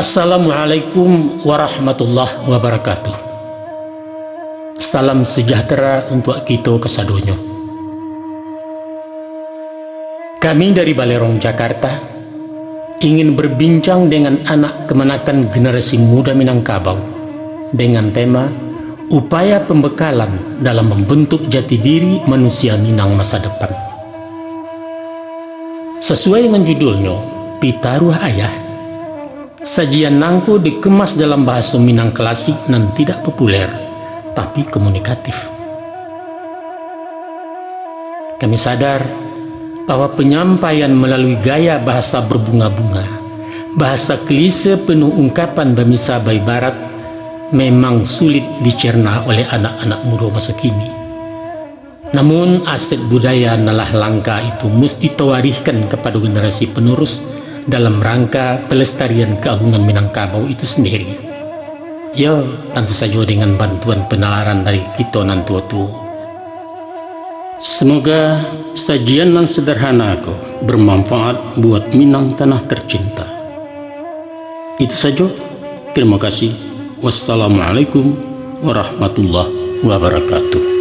Assalamualaikum warahmatullahi wabarakatuh. Salam sejahtera untuk kita kesadonyo. Kami dari Balerong Jakarta ingin berbincang dengan anak kemenakan generasi muda Minangkabau dengan tema upaya pembekalan dalam membentuk jati diri manusia Minang masa depan. Sesuai dengan judulnya, Pitaruh Ayah, sajian nangko dikemas dalam bahasa Minang klasik dan tidak populer, tapi komunikatif. Kami sadar bahwa penyampaian melalui gaya bahasa berbunga-bunga, bahasa klise penuh ungkapan bamisa bayi barat, memang sulit dicerna oleh anak-anak muda masa kini. Namun aset budaya nalah langka itu mesti tawarihkan kepada generasi penerus dalam rangka pelestarian keagungan Minangkabau itu sendiri. Ya, tentu saja dengan bantuan penalaran dari kita nan tua-tua. Semoga sajian yang sederhana aku bermanfaat buat Minang tanah tercinta. Itu saja. Terima kasih. Wassalamualaikum warahmatullahi wabarakatuh.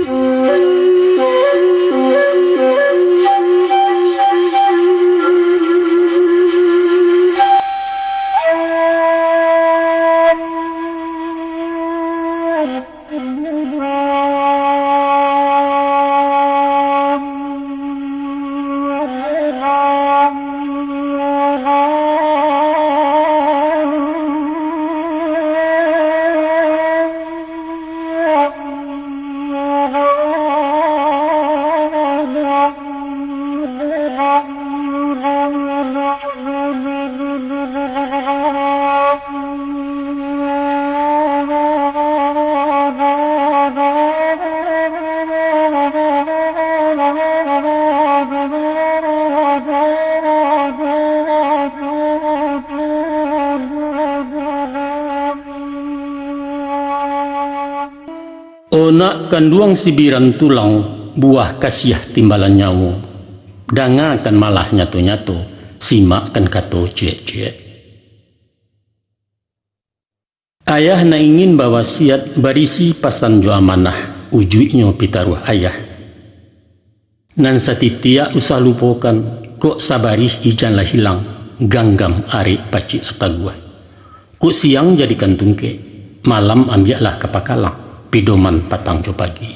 Onak kanduang sibiran tulang, buah kasiah timbalan nyawu. Dangakan malah nyato-nyato, simakkan kato ciek-ciek. Ayah na ingin bawa siat barisi pasan jo amanah, ujuinyo pitaruh ayah. Nan satitia usah lupokan, kok sabarih ijanlah hilang, ganggam ari paci atagua. Kok siang jadikan tungke, malam ambiaklah kapakalang. Pidoman patang jo pagi.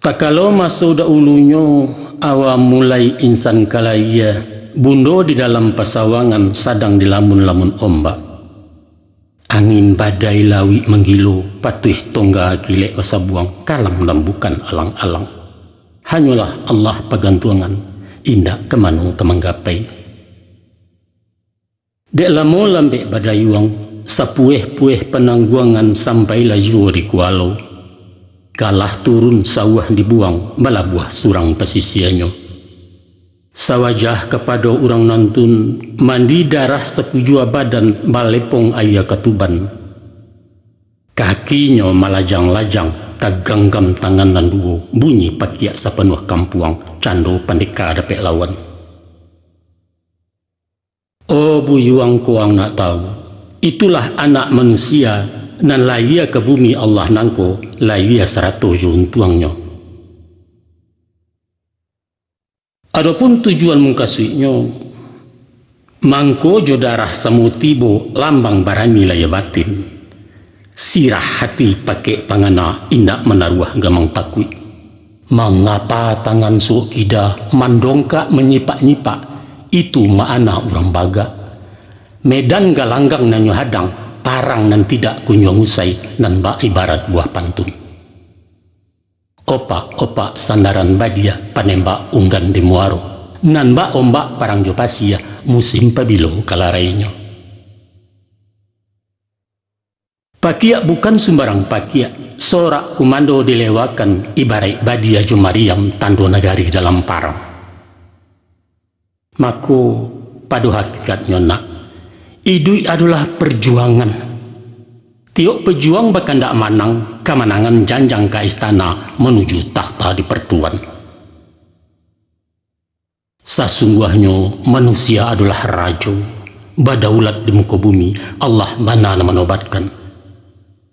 Tak kalau masuk dahulunya awam mulai insan kalaya bundo di dalam pasawangan sadang dilamun-lamun ombak. Angin badai lawi menggilo patuh tongga gile osabuang kalam lambukan alang-alang. Hanyalah Allah pagantuangan indah kemanung kemanggapai. Dek lamo lambek badayuang sapueh-pueh penangguangan sampai laju di kualo. Kalah turun sawah dibuang malah buah surang pesisiannya. Sawajah kepada orang nantun mandi darah sekujua badan balepong ayah ketuban. Kakinya malajang-lajang taganggam tangan nan duo bunyi pakiak sepenuh kampuang cando pandeka dapet lawan. Oh buyuang kuang nak tahu, itulah anak manusia nan laia ke bumi Allah nangko laia serato juntuangnya. Adapun tujuan mengkasuinya mangko jodarah samutibo lambang barani laya batin. Sirah hati pakai pangana indak menaruh gamang takwi. Mengapa tangan suokida mandongka menyipak-nyipak itu maana orang baga. Medan galanggang nanyo hadang, parang nan tidak kunjung usai, nan ba ibarat buah pantun. Opak sandaran badia panembak unggan di muaro, nan ba ombak parang jopasia musim pabilo kalarainya. Pakiak bukan sembarang pakiak, sorak kumando dilewakan ibarat badia jomariam tando nagari dalam parang. Mako padu hakikatnya nak, idui adalah perjuangan. Tiok pejuang bahkan tak manang kemenangan janjang ke istana menuju takhta di pertuan. Sesungguhnya manusia adalah raja, badaulat di muka bumi. Allah mana menobatkan,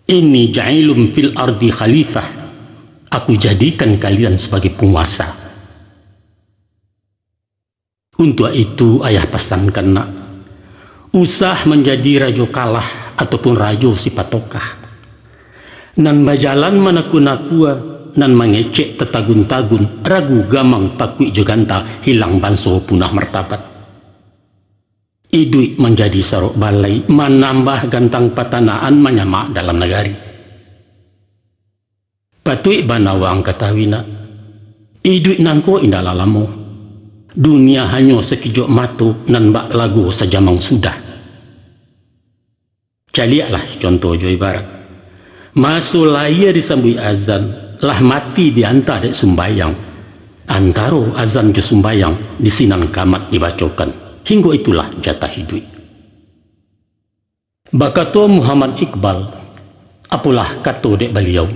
inni ja'ilum fil ardi khalifah, aku jadikan kalian sebagai penguasa. Untuk itu ayah pesankan nak, usah menjadi rajo kalah ataupun rajo si patokah, nan bajalan mana kunakua, nan mengecek tetagun-tagun, ragu gamang takui joganta, hilang banso punah martabat. Idui menjadi sarok balai, menambah gantang patanaan menyamak dalam negari. Patui banawa ang katawina, idui nangko indah lalamu, dunia hanya sekijok matu nan bak lagu sejamang sudah. Caliaklah contoh jo ibarat, masuk layar disambui azan, lah mati diantar dek sumbayang, antaro azan jo sumbayang di sinan kamat dibacokan. Hingga itulah jatah hidup. Bakato Muhammad Iqbal, apalah kato dek beliau,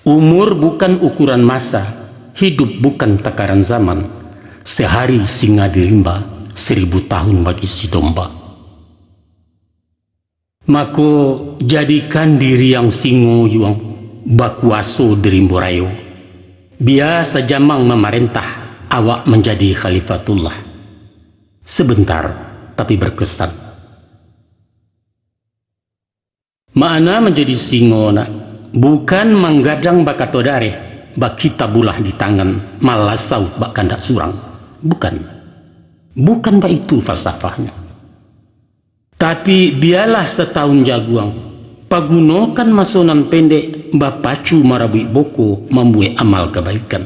umur bukan ukuran masa, hidup bukan takaran zaman, sehari singa dirimba, 1000 tahun bagi si domba. Mako jadikan diri yang singo yuang bakuaso dirimbo rayo, biasa jamang memerintah, awak menjadi khalifatullah. Sebentar tapi berkesan. Makna menjadi singo nak, bukan menggadang bakato dareh bak kita bulah di tangan malah saut bak kandak surang, bukan bak itu falsafahnya. Tapi biarlah setahun jaguang pagunokan masonan pendek bapacu marabui boko membuat amal kebaikan,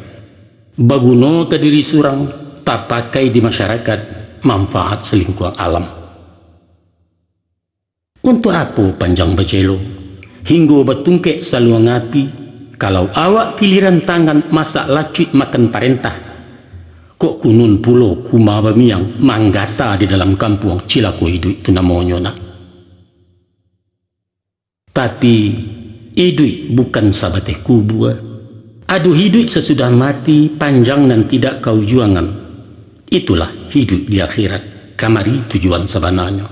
baguno ke diri surang tak pakai di masyarakat manfaat selingkuh alam. Untuk apa panjang bejelo hingga betungkek saluang api, kalau awak kiliran tangan masak lacuit makan parentah, kok kunun pulo kuma bamiang manggata di dalam kampung cilako hidup itu namanya nak. Tapi hidup bukan sabateh kubu. Aduh hidup sesudah mati panjang dan tidak kau juangan. Itulah hidup di akhirat, kamari tujuan sebenarnya.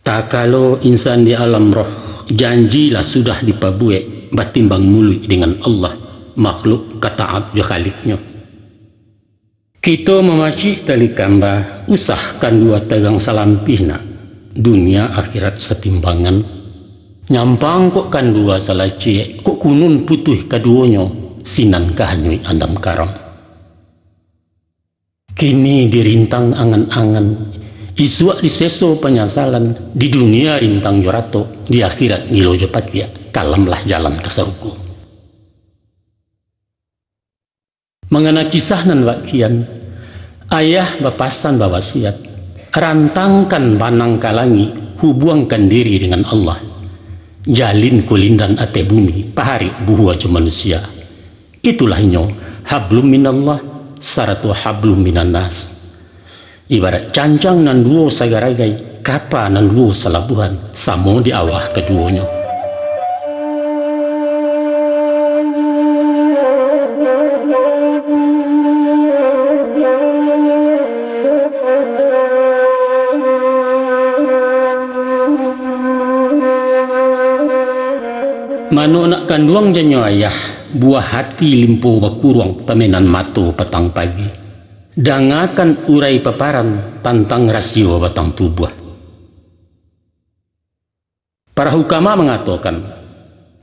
Tak kalau insan di alam roh, janjilah sudah dipabuek, batimbang mulut dengan Allah, makhluk kataat jo khaliknya. Kita memacik tali kamba, usahkan dua tegang salampihna, dunia akhirat setimbangan. Nyampang kok kan dua salah cie, kok kunun putuh keduanya, sinan kahanyui andam karam. Kini dirintang angan-angan, isuak diseso penyesalan, di dunia rintang jorato, di akhirat ngilo jepat ya, kalamlah jalan ke surga. Mengenai kisah nan wakian, ayah bapasan bawasiat, rantangkan banang kalangi, hubungkan diri dengan Allah, jalin kulindan ate bumi, pahari buhu aja manusia. Itulah inyo, hablum minallah, saratu hablum minan nas. Ibarat cancang nan duo sagaragai, kapa nan duo salabuhan, samo di awah keduanya. Mano nak kanduang janyo ayah, buah hati limpo bakuruang tamenan mato petang pagi, dangakan urai paparan tantang rasio batang tubuh. Para hukama mengatakan,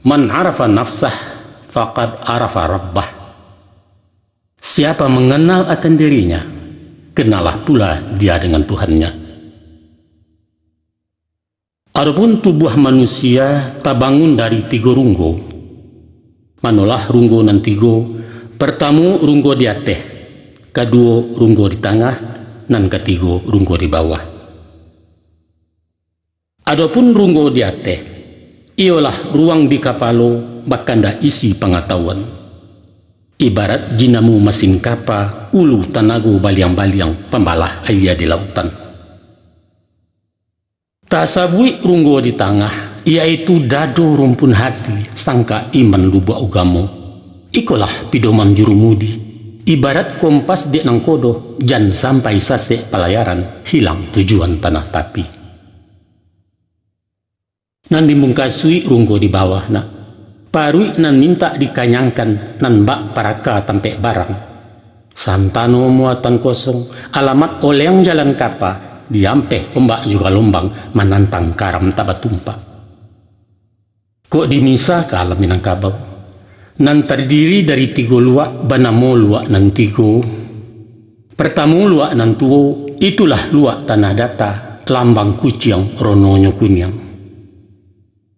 man arafa nafsah faqad arafa rabbah. Siapa mengenal akan dirinya, kenalah pula dia dengan Tuhannya. Adapun tubuh manusia tabangun dari 3 runggo. Manolah runggo nan 3, pertama runggo di ateh, kedua runggo di tengah, dan ketiga runggo di bawah. Adapun runggo di ateh, ialah ruang di kapalo bakanda isi pengetahuan. Ibarat jinamu mesin kapa, ulu tanago baliang-baliang pembalah ayah di lautan. Tasabui runggo di tengah, yaitu dado rumpun hati, sangka iman lubuk agama. Ikolah pidoman jurumudi, Ibarat kompas di nangkodo, jan sampai sase pelayaran, hilang tujuan tanah tapi. Nan dimungkasui runggo di bawah nak. Parui nan minta dikanyangkan, nan bak paraka tampek barang. Santano muatan kosong, alamat oleng jalan kapa, diampeh ombak juga lombang, menantang karam tak batumpak. Kok dimisa ke alam Minangkabau? Nan terdiri dari 3 luak, banamo luak nan 3. Pertama luak nan tuo, itulah luak tanah data, lambang kuciang rononyo kunyang.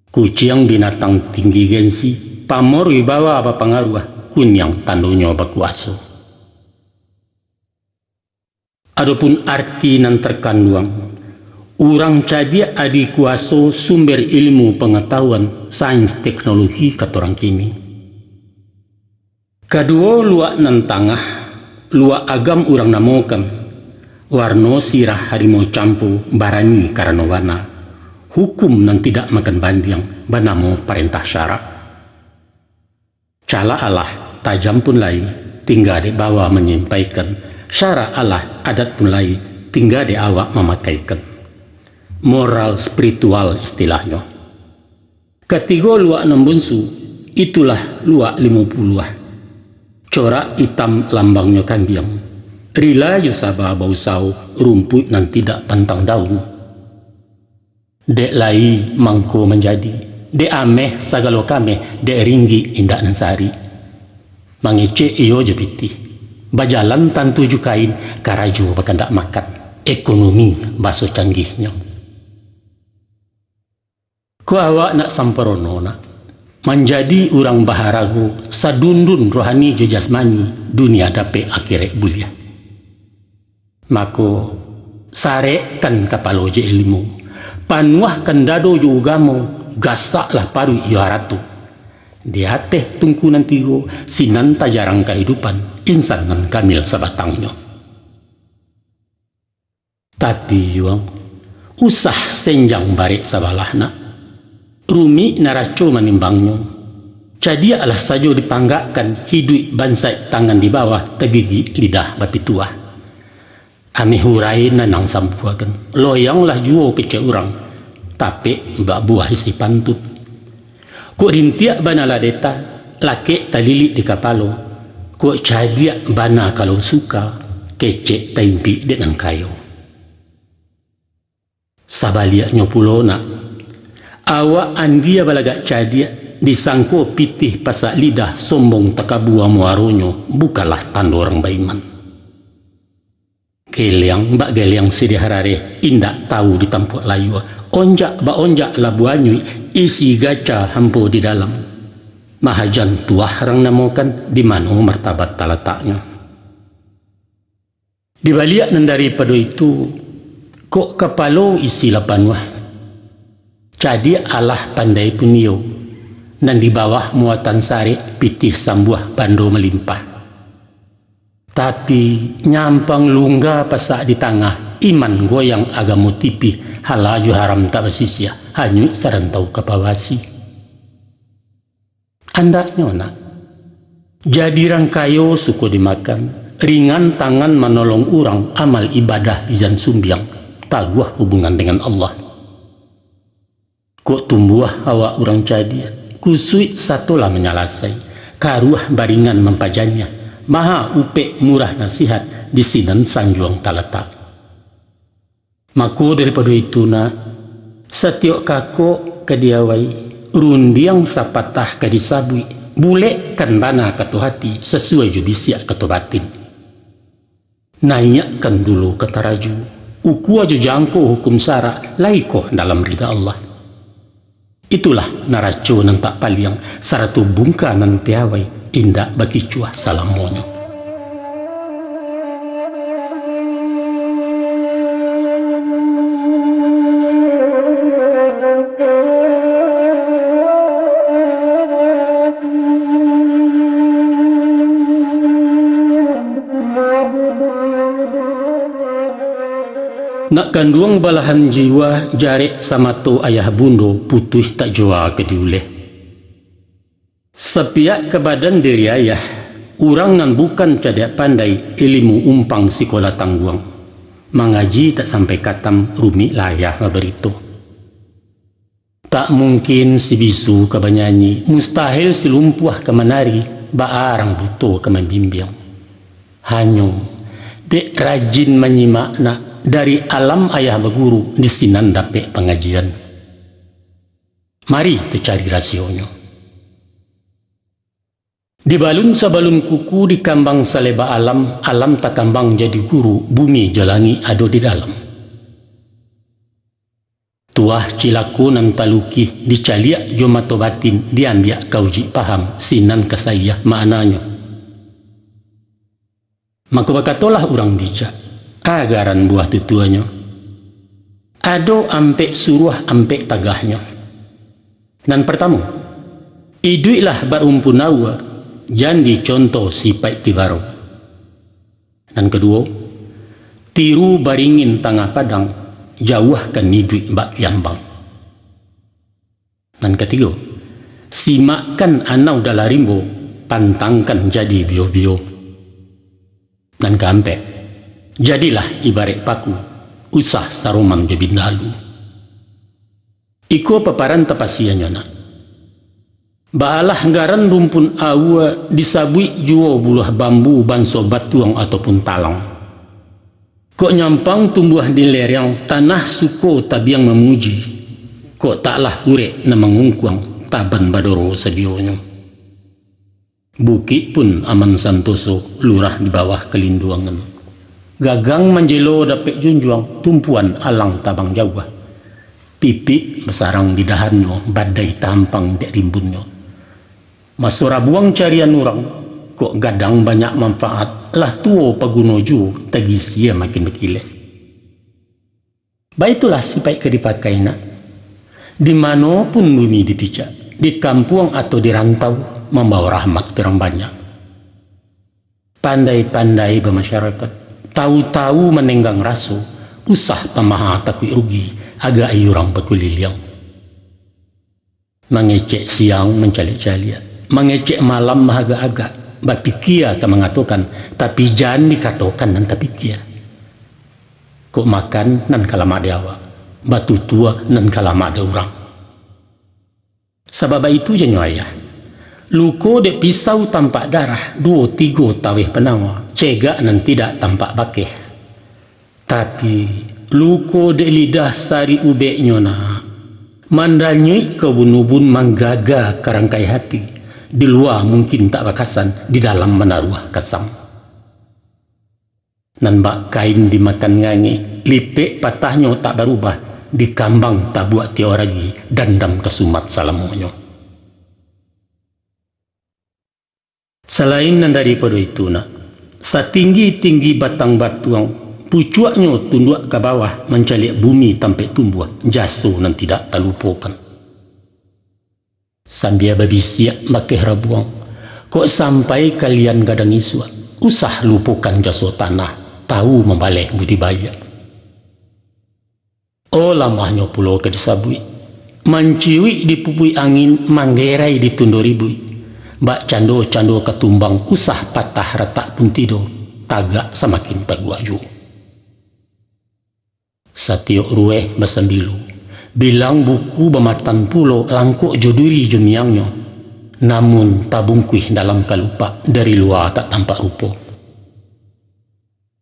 Kuciang binatang tinggi gensi, pamor wibawa apa pengaruh, kunyang tandonyo bakuaso. Adapun arti nan terkandung, urang cadia adi kuaso sumber ilmu pengetahuan sains teknologi katorang kini. Kedua luak nan tangah, luak agam urang namokan, warno sirah harimau campu barani karena wana, hukum nan tidak makan bandiang, banamo perintah syarak. Cala Allah tajam pun lai, tinggal di bawah menyampaikan, syarak Allah adat pun lai, tinggal di awak memakaikan. Moral spiritual istilahnya. Ketiga luak nembunsu, itulah luak 50. Corak hitam lambangnya kambiang. Rila yusaba bausau, rumput nan tidak pantang daun. Dek lai mangko menjadi, dek ameh sagalo kame, dek ringgi indak nansari. Mangece iyo jepiti, bajalan tan 7 kain, karaju bakandak makan. Ekonomi baso canggihnya. Ku awak nak samperono nak, menjadi orang baharagu, sadundun rohani jo jasmani, dunia dape akhirat bulia. Mako sarekan kapalo je ilmu, panuahkan dado jo ugamo, gasaklah paru iyo haratu. Di hateh tungkunan 3, sinanta jarang kehidupan, insan nan kamil sabatangnya. Tapi yuang, usah senjang barik sabalahna, rumi naraco manimbangnya. Jadi alah saja dipanggakkan hidup bansai tangan di bawah tegigi lidah bapi tua. Ame hurai nanang sampuakan loyanglah juo kece urang, tapi mbak buah isi pantut. Kok rintiak bana ladeta, lake talili di kapalo. Kok cadiak bana kalau suka, kece taimpi dengan kayo. Sabaliaknya pulona, awak andia balagak cadia disangko pitih pasak lidah sombong takabua muaronyo, bukalah tanda orang baiman. Geliang mbak geliang sidi harare indak tahu ditampuk layu, onjak ba onjak labuanyui isi gaca hampo di dalam. Mahajan tuah rang namokan di mano martabat talataknya. Di baliak nan daripada itu, kok kepalo isi lapanwah. Jadi Allah pandai punio, dan di bawah muatan sari pitih sambuah bando melimpah. Tapi nyampang lungga pasak di tengah, iman goyang agamo tipi, halaju haram tak bersisia, hanyut sarantau kapawasi. Andaknya nak, jadi rangkayo suku dimakan, ringan tangan menolong orang, amal ibadah izan sumbiang, taguah hubungan dengan Allah. Kok tumbuh awak orang cadiat, kusui satulah menyalasai, karuah baringan mempajannya, maha upe murah nasihat, di sinan sanjuang talatak. Mako daripada itu nak, setiok kako kediawai, rundiang sapatah kadisabui, bule kan bana katu hati, sesuai judisiak katu batin. Naikkan dulu kata raju, uku aja jangko hukum syara, laikoh dalam rida Allah. Itulah naraco nan tak paliang, saratu bungka nan piawai, indak bagi cuah salam monyo. Nak kanduang balahan jiwa jarek sama to ayah bundo putuh tak jua ke diuleh. Sepiak ke badan diri ayah Urang nan bukan cadak pandai ilmu umpang sekolah tangguang. Mengaji tak sampai katam rumi layah berito. Tak mungkin si bisu ke banyanyi, mustahil si lumpuh ke menari, baarang buto ke membimbing. Hanyong, dek rajin menyimak nak dari alam ayah berguru di sinan dapet pengajian. Mari tu cari rasionya. Di balun sabalun kuku di kambang saleba alam, alam tak kambang jadi guru, bumi jalangi ado di dalam. Tuah cilaku nan taluki dicaliak jomato batin diambiak kauji paham sinan kesayah maknanya. Maka bakatolah urang bijak agaran buah tutuanya. Ado ampek suruh ampek tagahnya. Nan pertama, iduilah barumpun awa jandi contoh sipai tibaro. Dan kedua, tiru baringin tangah padang, jauhkan nidui bak kiambang. Dan ketiga, simakkan anau dalarimbo, pantangkan jadi bio-bio. Dan keempat, jadilah ibarat paku, usah saromang jebin lalu. Iko paparan tapasiannya nak. Baalah garan rumpun awa disabui juo bulah bambu banso batuang ataupun talang. Kok nyampang tumbuh di lereng tanah suko tabiang memuji. Kok taklah urek na mengungkuang taban badoro sedionyo. Buki pun aman santoso lurah di bawah kelinduangan. Gagang manjelo dapet junjuang tumpuan alang tabang jauh. Pipi besarang di dahannya badai tampang dek rimbunnya. Masura buang carian orang, kok gadang banyak manfaat, lah tuo pagunoju, tagi sia makin berkilat. Baitulah sipai ke dipakai nak. Di mana pun bumi dipijak, di kampung atau di rantau, membawa rahmat terang banyak. Pandai-pandai bermasyarakat, tahu-tahu menenggang rasu, usah pamaha takui rugi, agak ayurang pekuliliang. Mengecek siang mencalik-caliat. Mengecek malam agak-agak bapikia ke mengatakan tapi jangan dikatakan nan tapikia. Kok makan nan kalama dewa, batu tua nan kalama ada orang. Sebab itu jenyo ayah. Luko dek pisau tampak darah, 2-3 tawih penawa, cegak nan tidak tampak bakeh. Tapi luko dek lidah sari ubeknya nak, mandalnya kebun-ubun manggaga karangkai hati. Di luar mungkin tak bakasan, di dalam menaruh kesam. Nan bak kain dimakan ngangi, lipek patahnya tak berubah, di kambang tak buat tioragi, dandam kesumat salamonyo. Selain nan daripada itu nak, setinggi-tinggi batang batuang, pucuaknya tunduk ke bawah, mencalik bumi tampai tumbuh, jaso nan tidak terlupakan. Sambil babisiak bakeh rabuang, kok sampai kalian gadang iswa, usah lupakan jasa tanah, tahu membaleh budidaya. Oh lamahnya pulau ke disabui, manciwi dipupui angin, manggerai ditunduribui, bak cando-cando ketumbang, usah patah retak pun tidur, tagak semakin taguaju. Satiok rueh basambilu, bilang buku bematan pulau langkuk joduri jemiangnya, namun tabungkuih dalam kalupa, dari luar tak tampak rupa.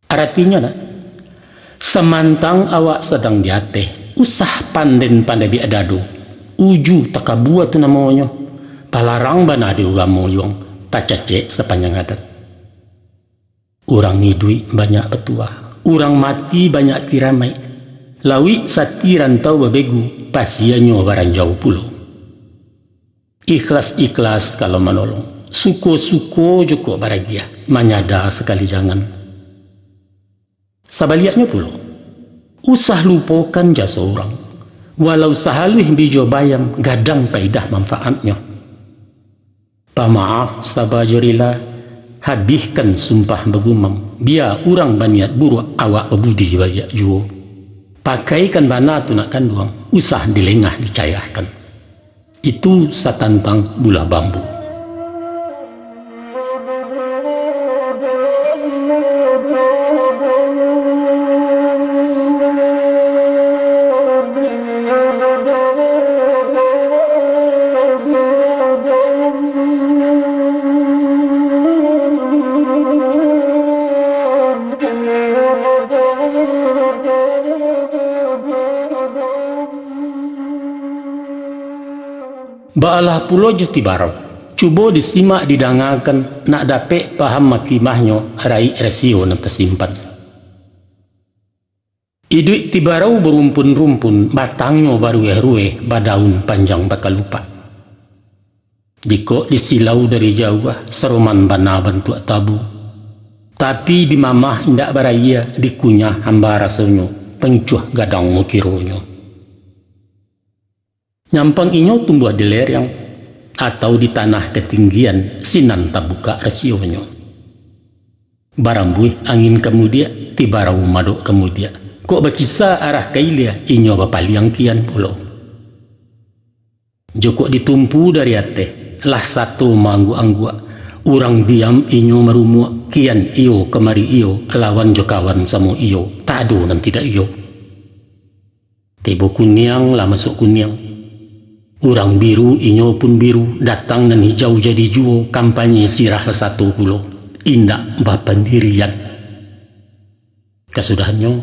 Artinya nak, semantang awak sedang diateh, usah panden-pandai biadado, uju takabua tu namanya, palarang bana di ugamo yung tak cacek sepanjang adat. Orang hidui banyak petua, orang mati banyak tiramai. Lawi sati rantau babegu, pasiannya barang jauh pulau. Ikhlas-ikhlas kalau menolong, suko-suko joko baragia, manyada sekali jangan. Sabaliaknya pulau, usah lupakan jasa orang, walau sahalih bijo bayam, gadang paidah manfaatnya. Pamaaf sabajurilah, habiskan sumpah begumam, biar orang baniat buruk awak bebudi bayak juo. Pakaikan bana tu nak kanduang, usah dilengah dicayahkan. Itu satantang bulah bambu. Soalah pulo juti barau. Cuba disimak didangakan nak dapet paham makimahnya rai resio nak tersimpan. Iduit tibarau berumpun-rumpun, batangnya barueh-rueh, badaun panjang bakal lupa. Jika disilau dari jauh, seroman bana bantu tabu. Tapi di mamah indak baraya, dikunyah hamba rasanya, pencuah gadang mukironyo. Nyampang inyo tumbuh di lereng, atau di tanah ketinggian, sinan tabuka rasionya. Barambuih angin kemudia, tibarau madok kemudia. Kok berkisah arah kailia, inyo bapaliang kian pulau. Joko ditumpu dari ate, lah satu manggu-anggua. Urang diam inyo merumua, kian iyo kemari iyo, lawan jokawan samo iyo, tado dan tidak iyo. Tebo kuniang lah masuk kuniang. Urang biru inyo pun biru, datang dan hijau jadi juo, kampanye sirah satu pulau. Indak bapandirian. Kasudahannya,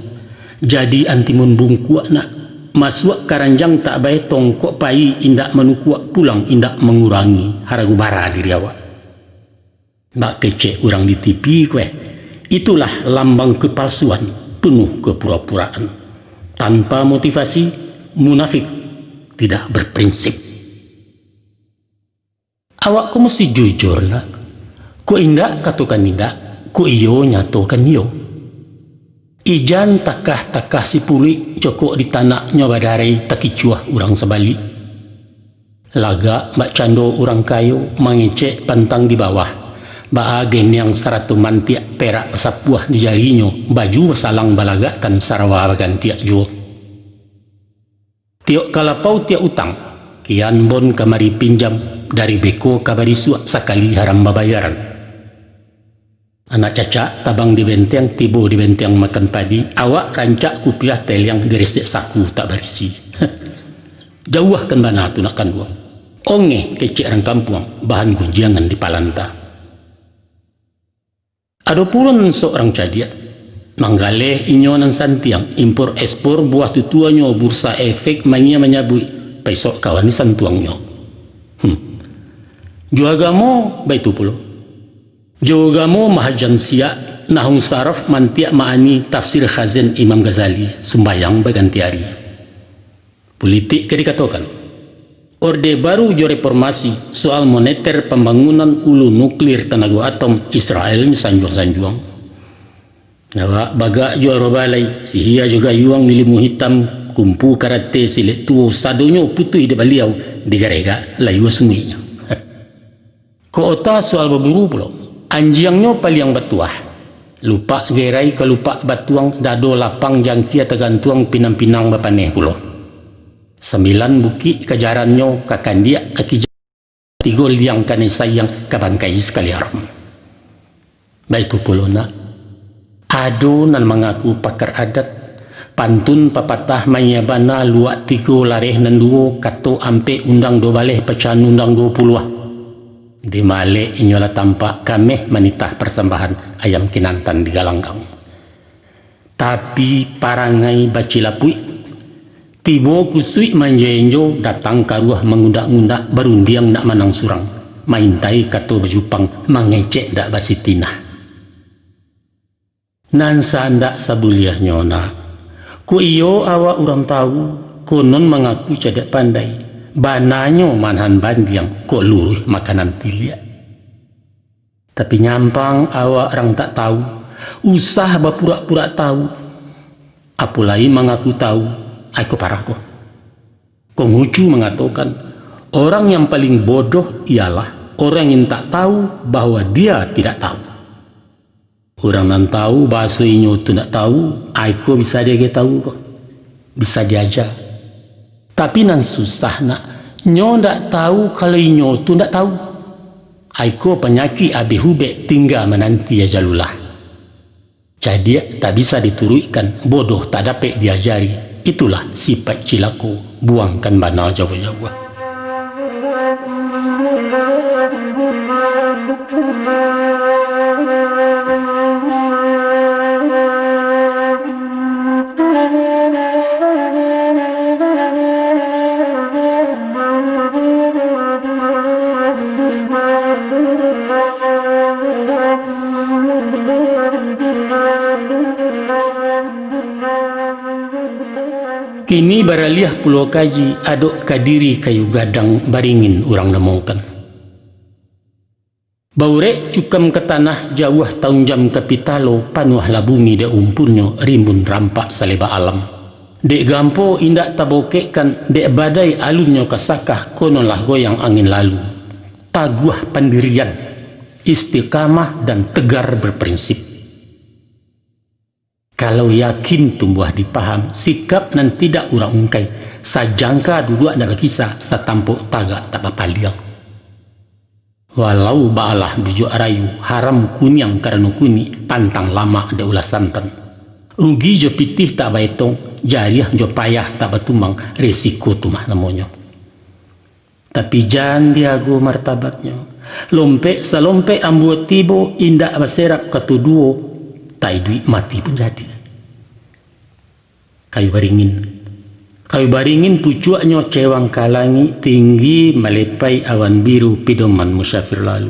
jadi antimun bungkuak nak masuk karanjang tak baik tongkok pai indak menukuak pulang indak mengurangi haragu bara diri awak. Mbak kecek orang di TV kue. Itulah lambang kepalsuan penuh kepura-puraan. Tanpa motivasi, munafik, tidak berprinsip. Awak kau mesti jujur lah. Ko indak katakan indak, ko iyo nyatokan iyo. Ijan takah-takah si puli cokok di tanaknya badari takicuah urang sebalik. Laga mbak cando urang kayu mengecek pantang di bawah. Mbak agen yang seratu mantiak perak sapuah di jarinya baju salang balagakan sarawa bagan tiak juo. Tiok kalapau tiak utang. Kian bon kamari pinjam dari beko kabari suak sakali haram babayaran. Anak caca tabang di benteng, tibo di benteng makan padi. Awak rancak kupiah tel yang diresek saku tak berisi. Jauhkan bana tu nak kanduang. Onge kecek orang kampung, bahan gunjangan di palanta. Ada pulun seorang cadiat. Manggale inyonan santiang, impor ekspor buah tutuanyo bursa efek mania menyabui. Pesok kawan ni santuangnya. Juagamo baitu pulo. Jawagamo mahajan siak nahung saraf mantiak maani tafsir khazin Imam Ghazali sumbayang baganti hari. Politik dikatakan. Orde baru jo reformasi soal moneter pembangunan ulu nuklir tenaga atom Israel sanjuang-sanjuang. Nawa baga jo robalai sihia juga yuang milimu hitam kumpu karate silet tuo sadonyo putui de baliau digarega layu semuanya. Kota soal berburu pulau. Anjiangnya paliang batuah. Lupa gerai ke lupa batuang dado lapang jangkia tergantung pinang-pinang bapaneh pulau. 9 buki kejarannya kakandia kaki tigol yang kane sayang kabangkai sekali haram. Baik pulau nak. Ado nan mengaku pakar adat. Pantun papatah mayabana luak tigo lareh nan duo kato ampe undang do baleh pecahan undang 20. Di male inyola tampak kameh manitah persembahan ayam kinantan di galanggang. Tapi parangai bacilapui tibo kusui manjenjo datang karuah mengundak-undak berundiang nak manang surang. Maintai kato bejupang mengecek dak basitinah. Nansa ndak sabuliah nyona. Ku iyo awak orang tahu konon mengaku cadak pandai. Bananyo manhan bandiang kok luruh makanan tilia. Tapi nyampang awak orang tak tahu. Usah bapura-pura tahu. Apulai mengaku tahu. Aku parah kok. Konghucu mengatakan orang yang paling bodoh ialah orang yang tak tahu bahwa dia tidak tahu. Orang yang tahu bahasa inyo tu nak tahu. Aku bisa dia tahu kok. Bisa diajar. Tapi nan susah nak nyo ndak tahu kalau inyo tu ndak tahu. Aiko penyakit abi hubek tinggal menanti ajalulah. Jadi tak bisa diturutkan, bodoh tak dapat diajari. Itulah sifat cilaku, buangkan bana jauh-jauh. Kini baraliah Pulau Kaji adok kadiri kayu gadang baringin urang nemongkan. Baurek cukam ke tanah jauh tahun jam kapitalo panuahlah bumi da umpurnya rimbun rampak saleba alam. Dek gampo indak tabokekkan dek badai alunnya kasakah konolah goyang angin lalu. Taguah pendirian, istiqamah dan tegar berprinsip. Kalau yakin tumbuh dipaham, sikap nan tidak urang ungkai, sajangka duduk ada kisah satampuk tagak tak papaliang. Walau baalah bujuk rayu, haram kunyang karena kuni, pantang lama ada ulah santan. Rugi jo pitih tak baitong, jariah jo payah tak batumang, resiko tumah namanya. Tapi jangan diago martabatnya. Lompek salompek ambuat tibo, indak baserap katuduo, tak duit mati pun jadi. Kayu baringin pucuaknya cewang kalangi tinggi melepai awan biru pidoman musyafir lalu.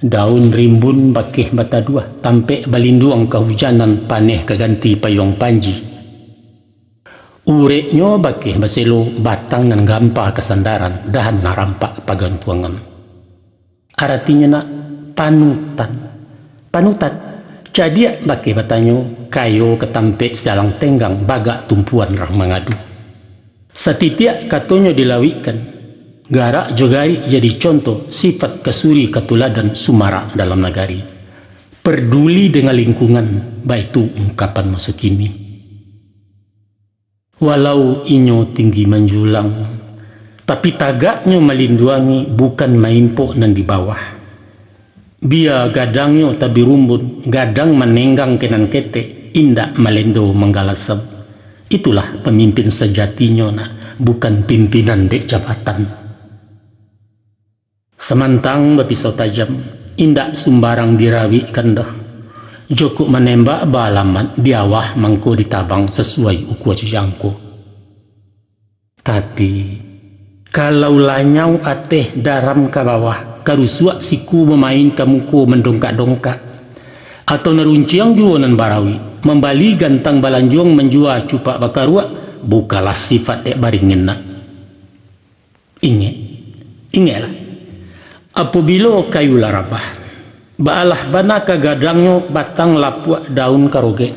Daun rimbun bakih bata dua tampek balinduang kehujanan paneh keganti payung panji. Ureknya bakih baselo batang nan gampa kesandaran dahan narampak pagantuangan. Artinya nak panutan. Jadi baki batanyo kayo ketampek sedalang tenggang bagak tumpuan rang mangadu. Setitiak katonyo dilawikan. Garak jogari jadi contoh sifat kesuri ketuladan sumara dalam nagari. Peduli dengan lingkungan, baik itu ungkapan masa kini. Walau inyo tinggi menjulang, tapi tagaknya melinduangi bukan mainpok nan di bawah. Bia gadangnya tabi rumbun, gadang menenggang kenan kete, indak melendo menggalasab. Itulah pemimpin sejatinya nak, bukan pimpinan dek jabatan. Semantang berpisau tajam, indak sembarang dirawi kandah. Joko menembak balaman diawah mangko ditabang sesuai ukuah jangko. Tapi kalau lanyau ateh daram ke bawah, karusuak siku memain kamuko mendongkak-dongkak, atau nerunciang juanan barawi, membali gantang balanjong menjua cupak bakaruak, bukalah sifat dek baringin nak. Ingatlah, apabila kayu larabah, baalah bana kagadangnya batang lapuak daun karoge,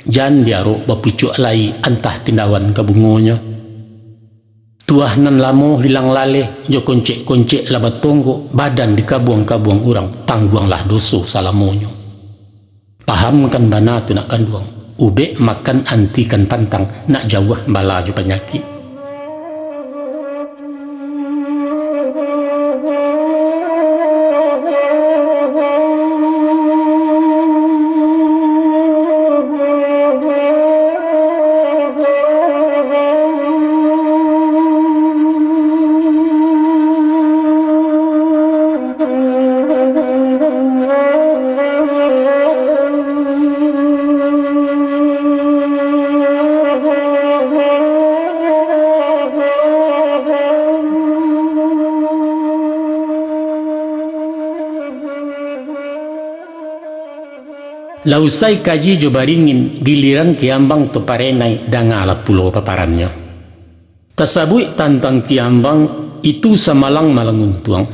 jan diaro bapucuk lai antah tindawan kabungonya. Tuah nan lamo hilang laleh, jo koncek-koncek labat tonggo, badan di kabuang-kabuang urang, tangguanglah doso salamonyo. Pahamkan bana tu nak kanduang, ube makan antikan pantang, nak jauh bala jo penyakit. Lausai kaji jo baringin, giliran Kiambang tu parenai dangala pulau paparannya. Tasabui tantang Kiambang itu samalang malangun tuang.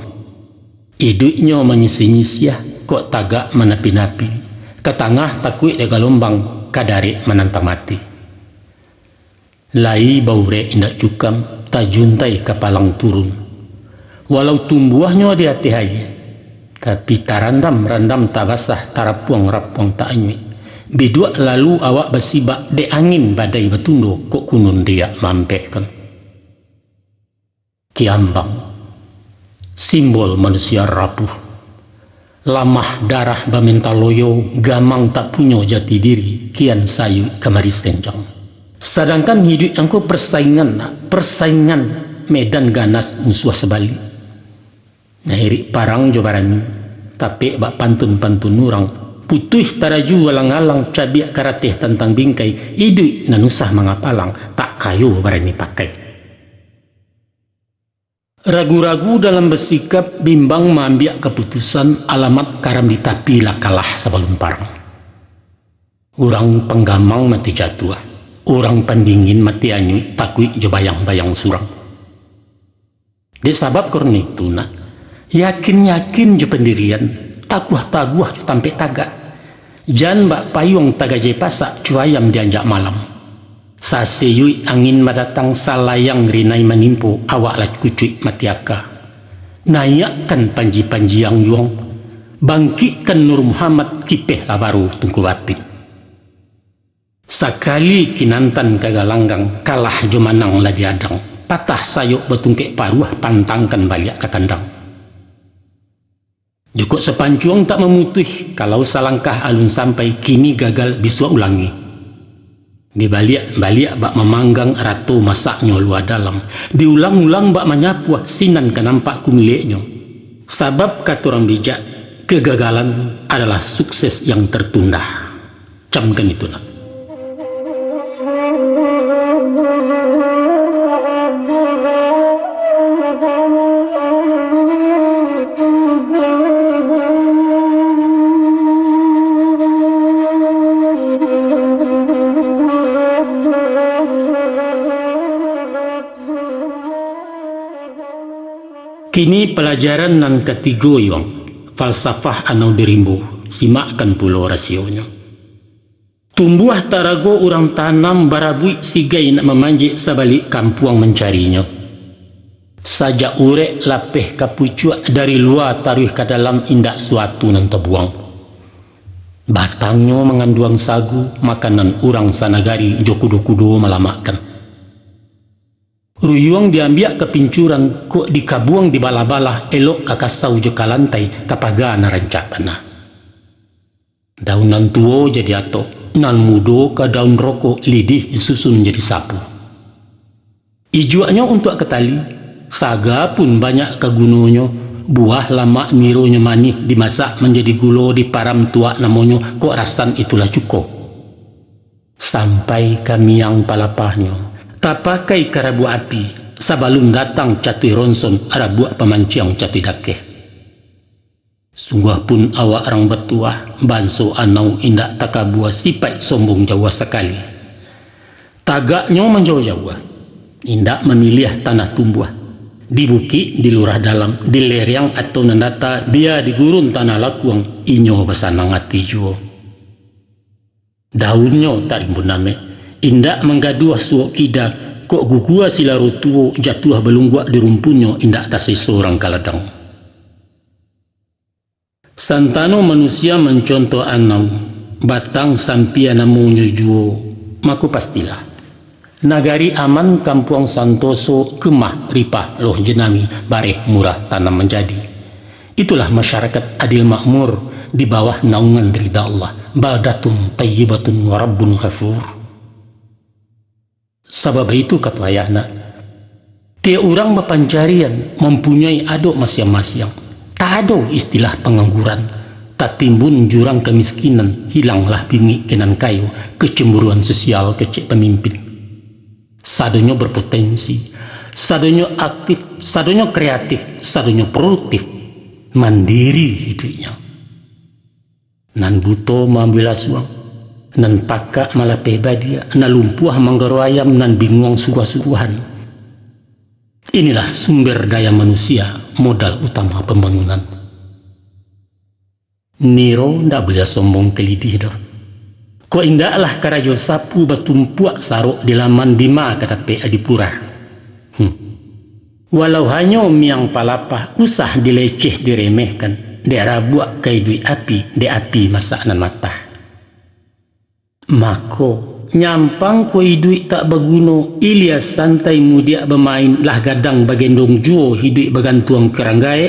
Iduknya menyisi-nyisiah, kok tagak menapi-napi. Ketangah takui de galombang, kadari menantang mati. Lai baure indak cukam, tajuntai kapalang turun. Walau tumbuhnya di hati haya, tapi tarandam-randam tak basah, tarapuang rapuang tak anyui. Bidua lalu awak bersibak de angin badai betundo, kok kunun dia mampekkan. Kiambang, simbol manusia rapuh. Lamah darah bamentaloyo, gamang tak punya jati diri, kian sayu kemari senjang. Sedangkan hidup angko persaingan medan ganas musuh sebalik. Nahiri parang jobarani, tapi bak pantun-pantun nurang, putuh taraju walang-alang cabiak karateh tentang bingkai, idui nanusah mangapalang, tak kayu barani pakai. Ragu-ragu dalam bersikap, bimbang mengambil keputusan, alamat karam ditapi lah kalah sebelum parang. Urang penggamang mati jatuh. Orang pandingin mati anyu takui je bayang-bayang surang. Di sabab korna itu nak, yakin-yakin je pendirian, taguah-taguah je tampe tagak. Jan bak payung taga je pasak cuayam dianjak malam. Saseyui angin madatang salayang rinai manimpo awak lah kucuik matiaka. Nayakkan panji-panji yang yuang, bangkitkan Nur Muhammad kipeh lah baru tungku batik. Sakali kinantan kagalanggang kalah jumanang lah diadang, patah sayuk betungkek paruah pantangkan balik ke kandang. Jukuk sepancuang tak memutih kalau salangkah alun sampai kini gagal biswa ulangi. Dibalik-balik bak memanggang ratu masaknya luar dalam, diulang-ulang bak menyapuah sinan kenampak kumiliknya. Sebab kata orang bijak, kegagalan adalah sukses yang tertunda. Camkan itu nak. Kini pelajaran nan ketiga yang falsafah anau dirimbu, simakkan pulau rasionya. Tumbuh tarago orang tanam barabui sigai nak memanjik sabalik kampuang mencarinya. Sajak urek lapeh kapucuak dari luar taruh ke dalam indak suatu nan terbuang. Batangnya mengandung sagu, makanan orang sanagari jokudo-kudo melamakan. Ruyuang diambil ke pincuran, kok dikabuang di bala-bala, elok kakasau je kalantai, kapaga narancapana. Daunan tuo jadi atok, nan mudo ke daun rokok, lidih susun jadi sapu. Ijuaknya untuk ketali, saga pun banyak ke gunungnya, buah lama mironya manih, dimasak menjadi gulo di param tua namanya, kok rasan itulah cukup. Sampai kami yang palapahnya, tak pakai karabu api, sabalum datang catui ronson ada buat pemancing catui dakeh. Sungguh pun awak orang betuah, banso anau indak takabua sipai sombong Jawa sekali. Tagaknya menjauh Jawa, indak memilih tanah tumbuh. Di bukit, di lurah dalam, di lereng atau nandata, dia di gurun tanah lakuang, inyo besanang hati juo. Daunnya tarimbun name, indak menggaduh suok kida, kok gugua sila rutuo jatuh belunggua di rumpunyo indak tasai seorang kaladang. Santano manusia mencontoh anau, batang sampia namunyo juo, maku pastilah. Nagari aman kampuang santoso kemah ripah loh jenami bareh murah tanam menjadi. Itulah masyarakat adil makmur di bawah naungan ridha Allah. Baldatun tayyibatun wa rabbun ghafur. Sebab itu kata ayahna, tiap orang berpancarian mempunyai aduk masing-masing. Tak ada istilah pengangguran, tak timbun jurang kemiskinan, hilanglah bingit kenan kayu, kecemburuan sosial kecek pemimpin. Sadonya berpotensi, sadonya aktif, sadonya kreatif, sadonya produktif, mandiri hidupnya. Nan buto mengambil asuang, nan pakak malah pebadia, nan lumpuh manggaru ayam, nan bingung suruh-suruhan. Inilah sumber daya manusia, modal utama pembangunan. Niro ndak boleh sombong kelidih dah. Ko indaklah karajo sapu batumpuak saruk di laman dima kata pe adipura. Walau hanya miang palapah usah dileceh diremehkan, daerah buat kai duit api, de api masak nan matah. Mako nyampang koi duit tak berguna, Ilyas santai mudia bermain lah gadang bagendong juo hidup bergantuang keranggai.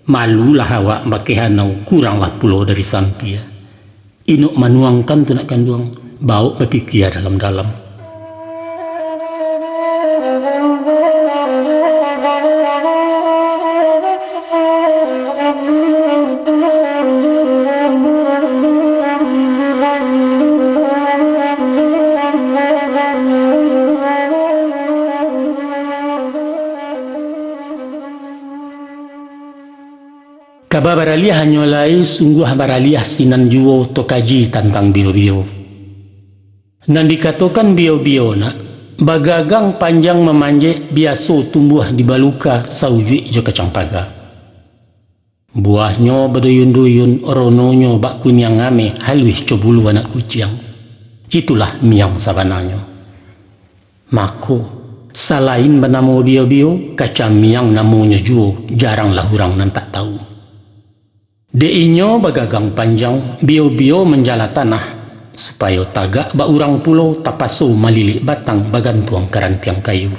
Malulah awak bakehanau kuranglah pulau dari sampia. Inuk manuangkan tu nak kanduang, bau berpikir dalam-dalam. Kaba baraliah hanyolai sungguh baraliah sinan juo tokaji tentang bio-bio. Nan dikatakan bio-bio nak, bagagang panjang memanje biasa tumbuh di baluka saujui jo kacang paga. Buahnya berduyun-duyun, rononyo bak kunyang ngame halwih cobulu anak kucing. Itulah miang sabananya. Mako, selain bernama bio-bio, kacang miang namanya juo, jaranglah orang nan tak tahu. Deinyo bagagang panjang, bio-bio menjala tanah, supaya tagak ba urang pulau tapaso malilik batang bagantuang karantiang kayu.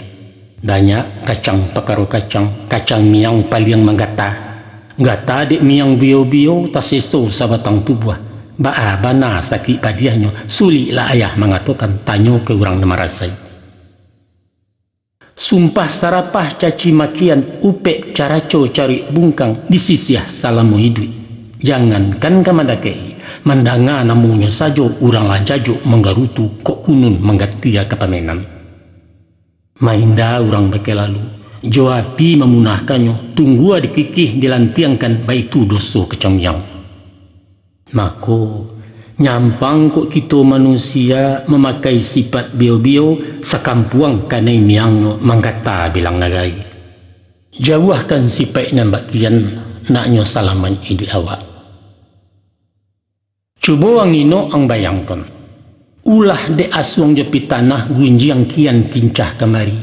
Danya kacang pakaro kacang miang paling menggata. Gata dek miang bio-bio taseso sa batang tubuh. Ba bana sakit padiahnya, sulit lah ayah mengatakan tanyo ke urang namarasai. Sumpah sarapah caci makian upek caraco cari bungkang disisiah salamu hidup. Jangankan kamadakei, mandanga namunya sajo urang lah jajo menggarutu kok kunun menggatia kepamenan. Mainda urang beke lalu, joapi memunahkannya, tunggu dikikih dilantiangkan baitu doso kecamyang. Mako, nyampang kok kita manusia memakai sifat bio-bio sakampuang kanai miangno manggata bilang nagai. Jauhkan sifat nambak kian naknyo salaman hidup awak. Cuba wangino ang bayangkan. Ulah de aswang jepi tanah gunjiang kian kincah kemari.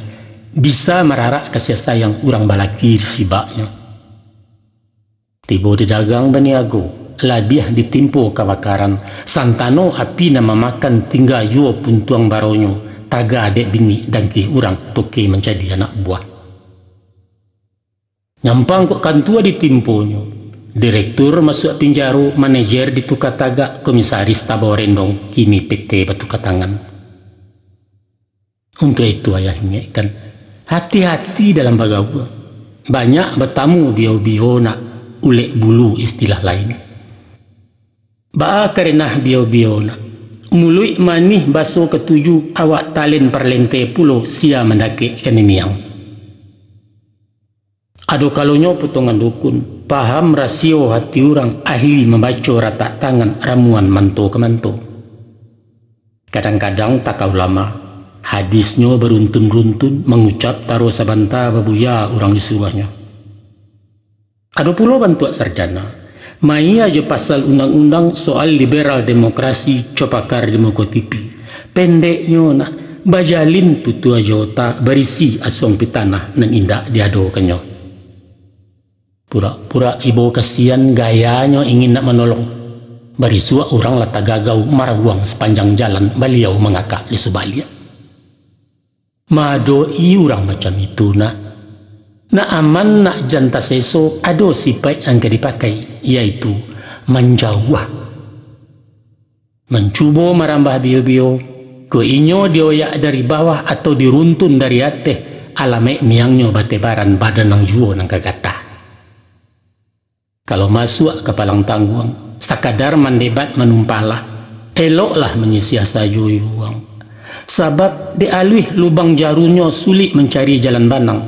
Bisa merarak kasih sayang urang balakir sibaknya. Tiba di dagang baniago, labiah ditimpo kebakaran. Santano api na memakan tinggal juo puntuang baronyo. Taga adek bini dangki urang toke menjadi anak buah. Nyampang kok kantua ditimponyo. Direktur masuk penjara, manajer ditukar tagak, komisaris taborendong, kini PT batu katangan. Untuk itu ayah ingatkan, hati-hati dalam bagawa. Banyak bertamu bio-bio nak ulek bulu istilah lain. Ba karena bio-bio nak mului manih baso ketujuh awak talen perlente pulo sia mendaki kenemiang. Ado kalonyo potongan dukun, paham rasio hati orang, ahli membaca rata tangan ramuan manto ke manto. Kadang-kadang takau lama, hadisnya beruntun-runtun mengucap taruh sabanta babuya orang disuruhnya. Ado pulau bantuak sarjana, mai aja pasal undang-undang soal liberal demokrasi copakar demokratipi. Pendeknya nak bajalin tutu aja otak berisi aswang pitanah nan indak diadokannya. Pura-pura ibu kasihan gayanya ingin nak menolong. Barisua orang lata gagau marawang sepanjang jalan beliau mengakak di sebalia. Madoi orang macam itu nak. Nak aman nak janta seso ado sifat yang dipakai, yaitu menjauh. Mencuba merambah bio-bio, ke inyo dioyak dari bawah atau diruntun dari atas, alamek miangnya batebaran badan nang juo nang kagata. Kalau masuk ke palang tangguang, sekadar mendebat menumpalah, eloklah menyisiah sajo uang. Sebab dialih lubang jarunya sulit mencari jalan banang.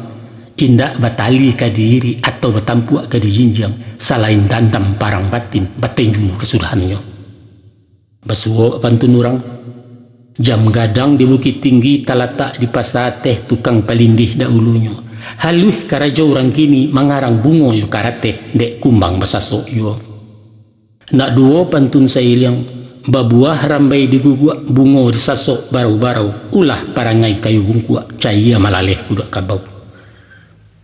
Indak batali ke diri atau bertampuak ke dijinjang, selain dandam parang batin, batinju kesudahannya. Basuo pantun orang, jam gadang di bukit tinggi talatak di pasar teh tukang palindih dahulunya. Haluh karaja orang kini mengarang bungo yu karate dek kumbang basasok yu. Nak duo pantun sailiang babuah rambai digugua bungo disasok barau-barau ulah parangai kayu bungkua cahaya malaleh kudak kabau.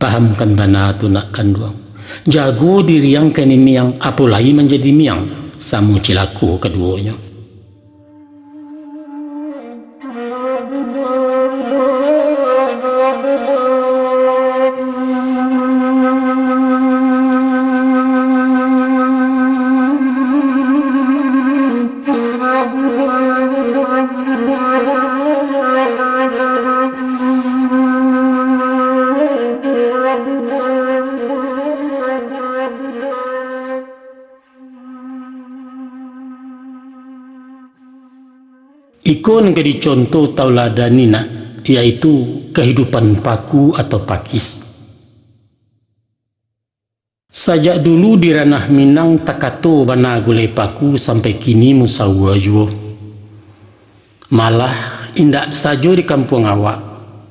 Pahamkan bana tu nak kanduang. Jago diri yang kini miang apolai menjadi miang samu cilaku keduanya. Ikon jadi contoh tauladanina, yaitu kehidupan paku atau pakis. Sajak dulu di ranah Minang takato bana gulai paku sampai kini musawa juo. Malah indak sajo di kampung awak,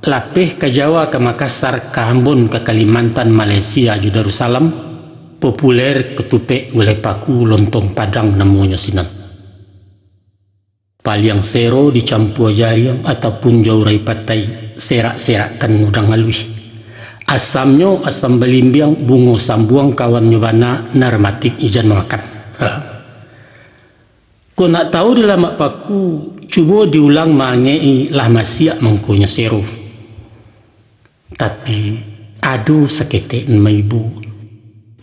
lapeh ke Jawa, ke Makassar, ke Ambon, ke Kalimantan, Malaysia, di Darussalam, populer ketupek gulai paku, lontong Padang namanya sinan. Paliang sero dicampur jariam ataupun jaurai patai, serak-serakkan udang alwi. Asamnya asam belimbiang, bungo sambuang, kawan nyobana, narmatik ijan makan. Kau nak tahu di lamak paku, cuba diulang mangei lah masia mengkunya sero. Tapi aduh seketek nama ibu.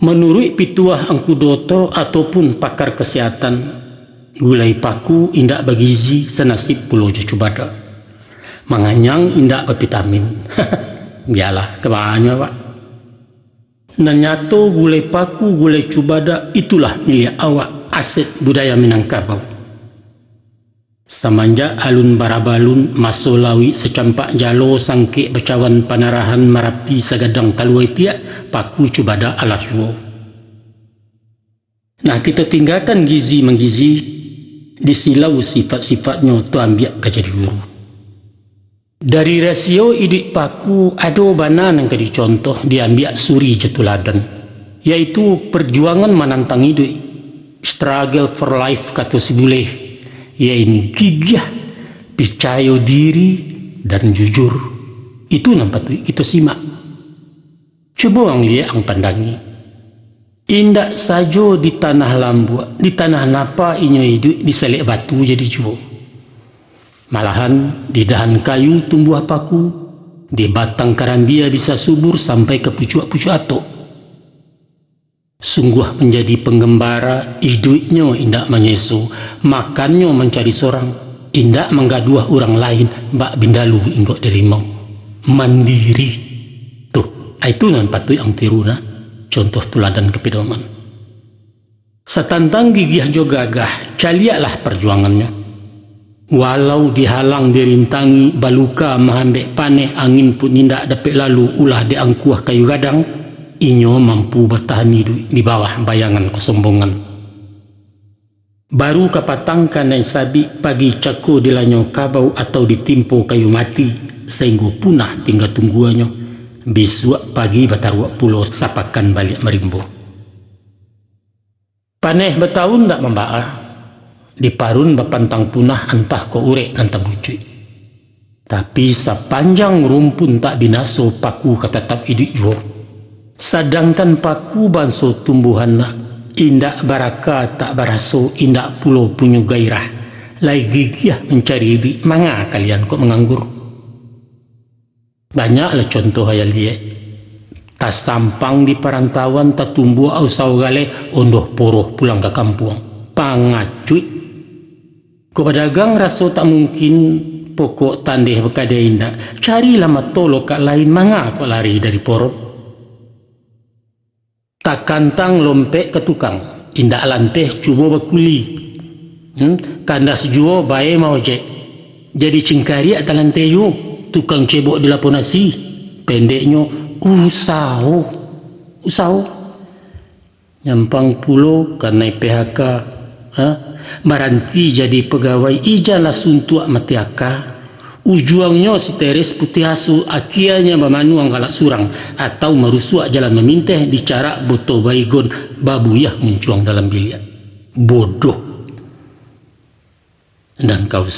Menurut pituah Angku Doto ataupun pakar kesehatan, gulai paku indak bergizi senasib pulau Cubada. Manganyang indak bervitamin. Biarlah kebanyakan pak. Nanyato gulai paku, gulai Cubada itulah milik awak, aset budaya Minangkabau. Semenjak alun barabalun masolawi secampak jalo sangkik becawan panarahan Marapi sagadang kaluai tiak paku Cubada alas wo. Nah, kita tinggalkan gizi menggizi, disilau sifat-sifatnya tu ambil ke jadi guru. Dari rasio idik paku ada banan yang kadi contoh diambil suri jetuladan, yaitu perjuangan menantang hidup, struggle for life kata si bule, yaitu gigih, percaya diri dan jujur. Itu nampak tu kita simak. Coba orang lihat ang pandangi. Indak sajo di tanah lambu, di tanah napa inyo hidup diselek batu jadi juo. Malahan di dahan kayu tumbuh paku, di batang karambia bisa subur sampai ke pucuk-pucuk atok. Sungguh menjadi penggembara, hidupnya indak menyesu, makannya mencari sorang, indak menggaduh orang lain, bak bindalu inggok derimau. Mandiri. Tuh, itu nan patut ang tiruna, contoh tuladan kepedoman. Setantang gigih jo gagah, caliaklah perjuangannya. Walau dihalang dirintangi baluka mahambek paneh angin pun indak dapat lalu ulah diangkuah kayu gadang, inyo mampu bertahan hidup di bawah bayangan kesombongan. Baru kapatangkan dan sabi pagi cako dilanyo kabau atau ditimpo kayu mati sehingga punah tinggal tungguannya. Besok pagi bataruak pulau sapakan balik merimbo. Paneh bertahun tak membaa. Di parun bapantang punah antah ko urek antah bucui. Tapi sepanjang rumpun tak binaso paku katatap hidup jo. Sedangkan paku banso tumbuhan nak indak baraka tak baraso, indak pulau punya gairah. Lai gigih mencari hidup, manga kalian kok menganggur. Banyaklah contoh hayal dia. Tak sampang di perantauan tak tumbuh au sawgale ondoh poroh pulang ke kampung. Pangacuy. Ko pedagang rasa tak mungkin pokok tandeh berkadai indak. Carilah matolo kat lain manga kok lari dari porok. Tak kantang lompek ke tukang. Indak lanteh cuba berkuli. Kandas juo bae mau jek. Jadi cingkari at lanteh ju. Tukang cebok di lapon nasi. Pendeknya usaho. Nyampang pulau karena PHK. Maranti jadi pegawai ijalah suntuk matiaka. Ujuangnya si teres putih asu akianya bamanuang galak surang atau merusuak jalan meminteh dicara boto baygon babuyah mencuang dalam biliat. Bodoh. Dan kau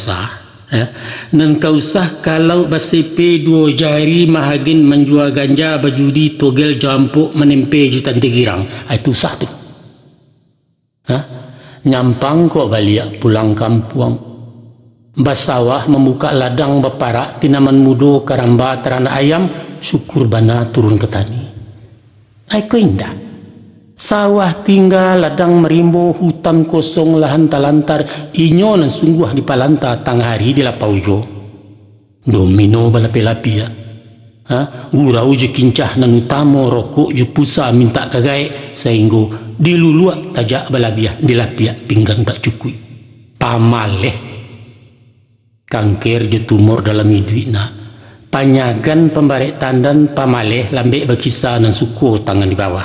sah kalau basipe dua jari mahagin menjual ganja bajudi togel jampuk menempe jutan tegirang. Itu sah tu. Nyampang kok balik pulang kampung. Basawah membuka ladang beparak tinaman mudo karamba terana ayam syukur bana turun ke tani. Aiko indah. Sawah tinggal ladang merimbo hutan kosong lahan talantar inyo nan sungguh di palanta tangah hari di lapau jo. Domino balapi-lapi ya. Gurau je kincah nan utamo rokok je pusa minta kagai sehingga diluluak tajak balabiah dilapiak pinggang tak cukup. Pamaleh kanker je tumor dalam hidupna. Panyagan pembarek tandan pamaleh lambek berkisah dan suku tangan di bawah.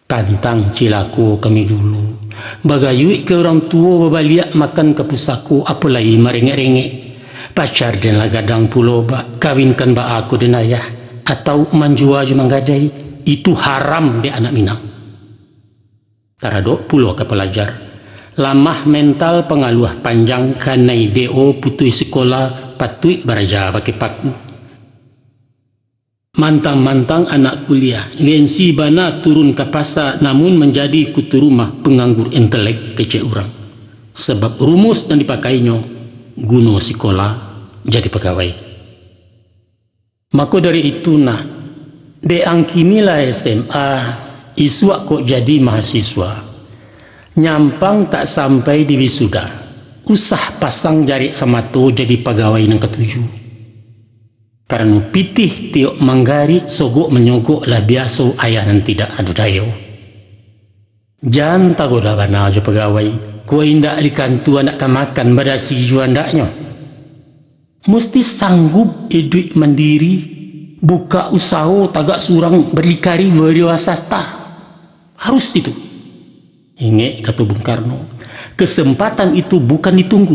Pantang cilaku kami dulu Bagayui ke orang tua babaliak makan ke pusako apalagi merengek-rengek. Pacar dan lah gadang pulau bak kawinkan bak aku dan ayah atau manjua je manggajai, itu haram di anak Minang. Taradok pulau ke pelajar. Lamah mental pengaluh panjang kanai deo putui sekolah patui baraja pakai paku. Mantang-mantang anak kuliah ngensi bana turun ke pasar namun menjadi kutu rumah penganggur intelek kecek orang. Sebab rumus yang dipakainya guna sekolah jadi pegawai. Maka dari itu deangkinilah SMA iswak kok jadi mahasiswa. Nyampang tak sampai di wisuda. Usah pasang jari sama tu jadi pegawai yang ketujuh. Karena pitih tiok manggari sogok menyogok lah biasa ayah dan tidak adu dayo. Jangan tagoda bana aja pegawai. Kau indak di kantu anak makan berasi juandaknya. Mesti sanggup hidup mandiri, buka usaha tagak surang berdikari berwasasta. Harus itu. Ingat kata Bung Karno, kesempatan itu bukan ditunggu,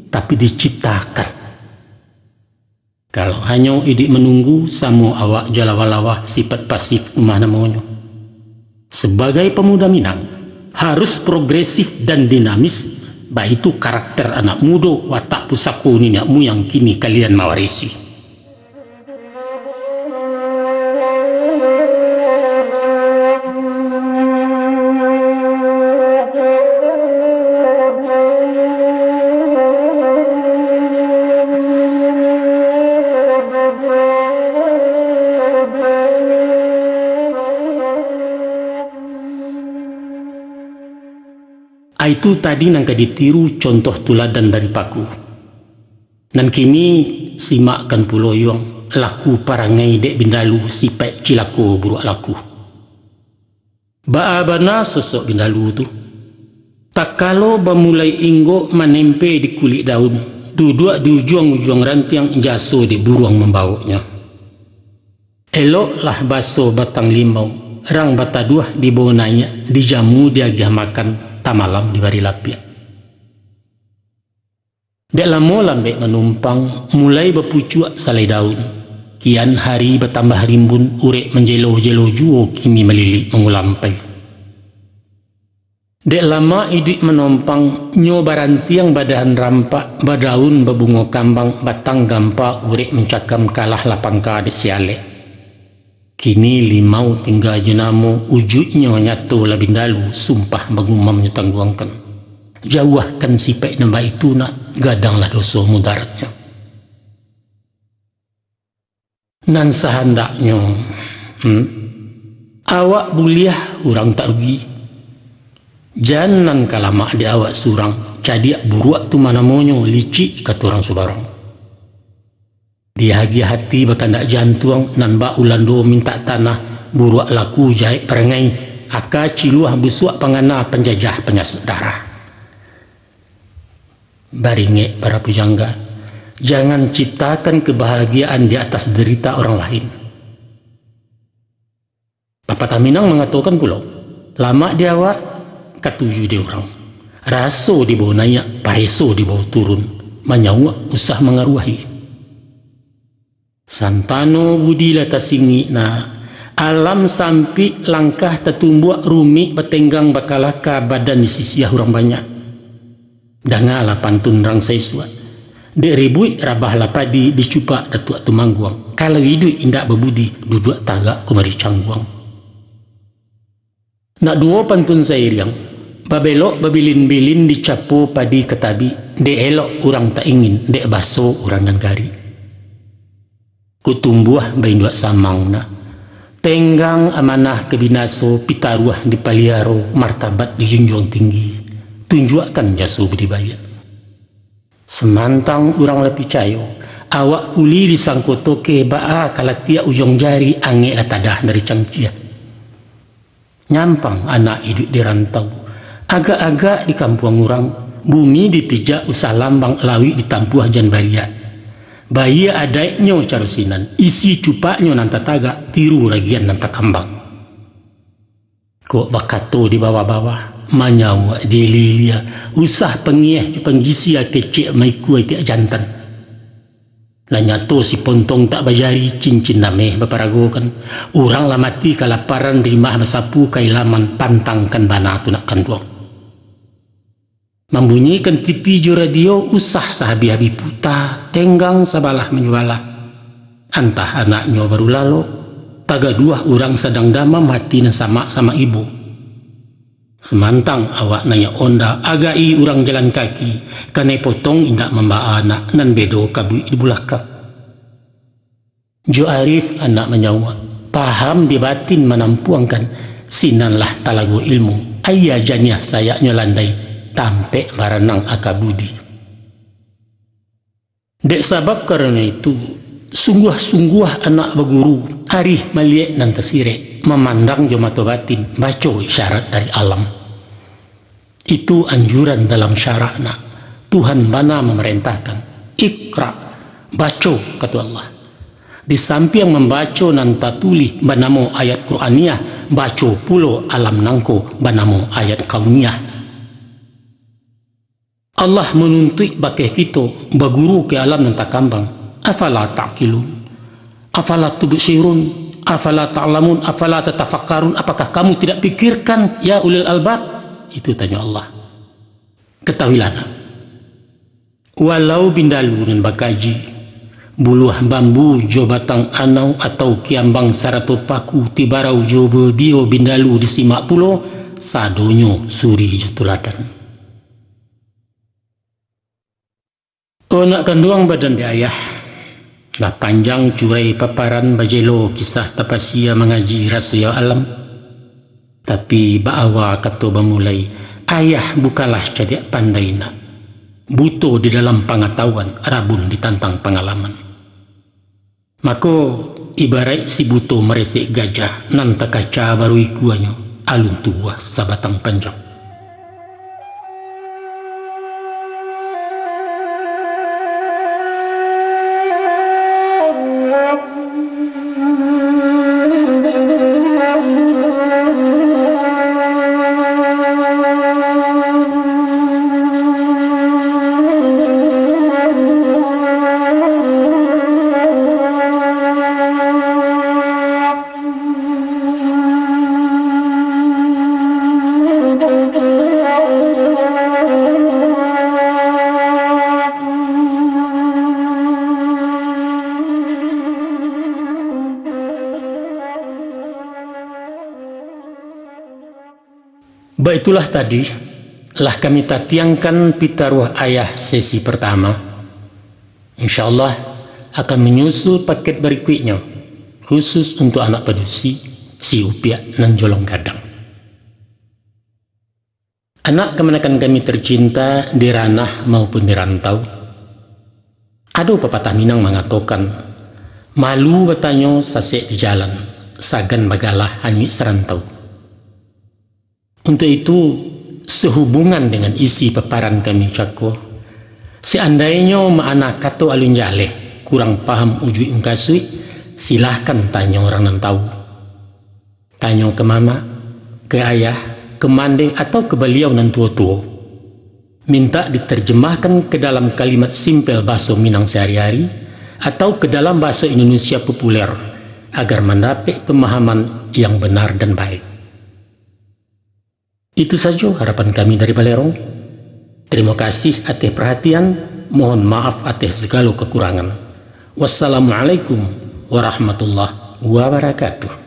tapi diciptakan. Kalau hanya idik menunggu, sama awak jalawalawah sifat pasif mana maunya. Sebagai pemuda Minang, harus progresif dan dinamis, baik itu karakter anak muda, watak pusako ninakmu yang kini kalian mewarisi. Itu tadi nangka ditiru contoh tuladan dari paku. Dan kini simakkan pulau yang laku parangai dek bindalu sipai cilako buruak laku. Baabana sosok bindalu tu. Tak kalau bamulai inggo menempe di kulit daun, duduk di ujung-ujung rantiang jaso di buruang membawanya. Eloklah baso batang limau, rang bataduah di bawah nanya, dijamu diagih makan. Tak malam di bari lapia. Dek lama lambek menumpang, mulai berpucuk salai daun. Kian hari bertambah rimbun, urek menjelo-jelo juo kini melilik mengulampai. Dek lama idik menumpang, nyo barantiang badahan rampak, badaun berbunga kambang, batang gampa urek mencakam kalah lapangka dek siale. Kini limau tinggal jenamu, ujuknya nyatu labindalu, sumpah bagumam nyetangguangkan. Jauhkan sipek nambah itu gadanglah dosa mudaratnya. Nan sahandaknya, awak buliah orang tak rugi. Jangan kalamak di awak surang, cadiak buruak tu mana monyo licik kata orang subarang. Dia hagi hati berkandak jantung nan ba ulando minta tanah buruak laku jahit perengai aka ciluah busuak pangana penjajah penyasut darah. Baringek para pujangga, jangan ciptakan kebahagiaan di atas derita orang lain. Papa Taminang mengatakan pula, lama dia awak katuju dia orang, raso di bawah naik, pareso di bawah turun, manyawa usah mengaruhi. Santano budi lata singi alam sampi langkah tetumbuak rumi betenggang bakalaka badan di sisiah orang banyak. Dangala pantun rang saiswa. Dek ribui rabah lapadi dicupak datuk tumangguang. Kalau hidup indak berbudi duduk tagak kumari cangguang. Nak dua pantun sairiang. Babelok babilin-bilin dicapu padi ketabi. Dek elok orang tak ingin, dek baso orang nanggari. Kutumbuah bainduak samang tenggang amanah kebinaso pitaruah di paliaro martabat dijunjung tinggi tunjukkan jasu budibaya. Semantang orang lebih cayo awak kuli disangkoto ke baa kalatia ujung jari ange latadah dari cangkia. Nyampang anak hidup di rantau agak-agak di kampung orang bumi dipijak usah lambang lawi ditampuah jan balia. Bayi adiknya carusinan, isi cupaknya nanta tagak, tiru lagian nanta kambang. Kok bakato di bawah-bawah, manyawa dililia usah pengieh penggisia kecik mai kuai tiak jantan lah nyato si pontong tak bajari cincin nameh baparagokan urang lah mati kalaparan rimah basapu kailaman pantangkan bana tu nak kanduang membunyikan TV jo radio usah sahabi-habi puta tenggang sabalah menjualah antah anaknya baru lalu taga dua orang sedang dama mati na sama ibu semantang awak naya onda agai orang jalan kaki kanai potong indak membaa anak nan bedo kabui di bulaka Jo Arif anak menyawa paham di batin menampuangkan sinanlah talago ilmu ayah janiah sayaknya landai tampe maranang akabudi dek sabab karena itu sungguh-sungguh anak berguru arih maliek nan tersirek memandang jomato batin baco isyarat dari alam itu anjuran dalam syara'na Tuhan bana memerintahkan ikra baco kata Allah di samping membaco nan tatuli banamo ayat Qur'aniyah baco pulo alam nangko banamo ayat kauniyah Allah menuntut bakai kita berguru ke alam nan takambang afala ta'qilun afala tubsirun afala ta'lamun afala tatafakkarun apakah kamu tidak pikirkan ya ulil albab itu tanya Allah ketahuilah walau bindalu dan bakaji buluh bambu jo batang anau atau kiambang sarato paku tibarau jo bedio bindalu di simak pulo sadonyo suri jutuladan nak kanduang badan di ayah lah panjang curai paparan bajelo kisah tapasia mengaji rahasia alam tapi baawa kata bamulai ayah bukalah cadak pandai nak buto di dalam pengetahuan rabun ditantang pengalaman maka ibarat si buto meresek gajah nan takaca baru ikuanyo alun tubuh sabatang panjang Baitulah tadi lah kami tatiangkan pitaruh ayah sesi pertama. InsyaAllah akan menyusul paket berikutnya khusus untuk anak pedusi si upiak nan jolong gadang. Anak kemenakan kami tercinta di ranah maupun di rantau. Ada pepatah Minang mengatakan malu bertanya sasek di jalan sagan bagalah hanyut serantau. Untuk itu, sehubungan dengan isi paparan kami cako, seandainya makna kata alun jaleh kurang paham ujui ungkasui, silahkan tanya orang yang tahu. Tanya ke mama, ke ayah, ke mandeh atau ke beliau nan tua-tua. Minta diterjemahkan ke dalam kalimat simpel bahasa Minang sehari-hari atau ke dalam bahasa Indonesia populer agar mendapat pemahaman yang benar dan baik. Itu saja harapan kami dari Balerong. Terima kasih atas perhatian. Mohon maaf atas segala kekurangan. Wassalamualaikum warahmatullahi wabarakatuh.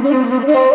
Thank you.